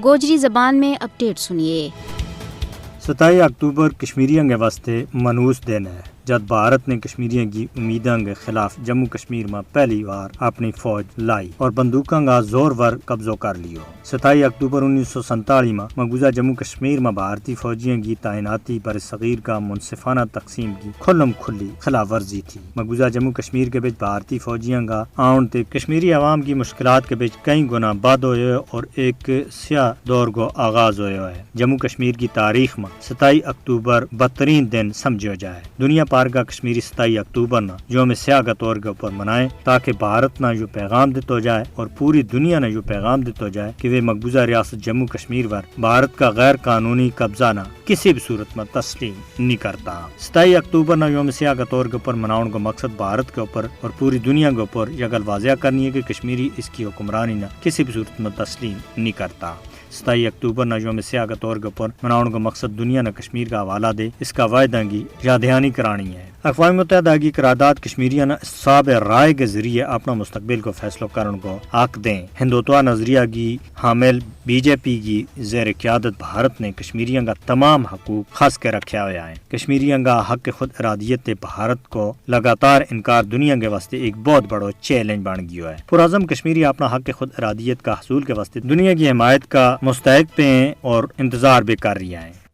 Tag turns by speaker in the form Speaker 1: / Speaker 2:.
Speaker 1: گوجری زبان میں اپڈیٹ سنیے۔
Speaker 2: 27 اکتوبر کشمیریوں کے واسطے منوس دن ہے جب بھارت نے کشمیریوں کی امیدوں کے خلاف جموں کشمیر میں پہلی بار اپنی فوج لائی اور بندوقوں کا زور ور قبضہ کر لیو۔ 27 اکتوبر 1947 میں مقبوضہ جموں کشمیر میں بھارتی فوجیوں کی تعیناتی برصغیر کا منصفانہ تقسیم کی کھلم کھلی خلاف ورزی تھی۔ مقبوضہ جموں کشمیر کے بیچ بھارتی فوجیوں کا آن تے کشمیری عوام کی مشکلات کے بیچ کئی گنا بد ہوئے اور ایک سیاہ دور کو آغاز ہوئے ہے۔ جموں کشمیر کی تاریخ میں 27 اکتوبر بدترین دن سمجھا جائے۔ دنیا پار کا کشمیری 27 اکتوبر نہ یوم سیاہ کے طور کے اوپر منائیں تاکہ بھارت نہ یوں پیغام دیتا جائے اور پوری دنیا نہ یوں پیغام دیتا جائے کہ وہ مقبوضہ ریاست جموں کشمیر پر بھارت کا غیر قانونی قبضہ نہ کسی بھی صورت میں تسلیم نہیں کرتا۔ 27 اکتوبر نہ یوم سیاہ کے طور کے اوپر مناؤں کا مقصد بھارت کے اوپر اور پوری دنیا کے اوپر یہ گل واضح کرنی ہے کہ کشمیری اس کی حکمرانی نہ کسی بھی صورت میں تسلیم نہیں کرتا۔ 27 اکتوبر نہ یوم سیاہ کے طور کے اوپر مناؤں کا مقصد دنیا نہ کشمیر کا حوالہ دے، اس کا وعدہ کی یاد دہانی کرانی ہے۔ اقوام متحدہ کی قرارداد کشمیریاں نہ صاحب رائے کے ذریعے اپنا مستقبل کو فیصلہ کرنے کو حق دیں۔ ہندوتوا نظریہ کی حامل بی جے پی کی زیر قیادت بھارت نے کشمیریوں کا تمام حقوق خاص کے رکھا ہوا ہے۔ کشمیریوں کا حق خود ارادیت بھارت کو لگاتار انکار دنیا کے واسطے ایک بہت بڑا چیلنج بن گیا ہے۔ پراعظم کشمیری اپنا حق خود ارادیت کا حصول کے واسطے دنیا کی حمایت کا مستحق پہ ہیں اور انتظار بھی کر رہی ہیں۔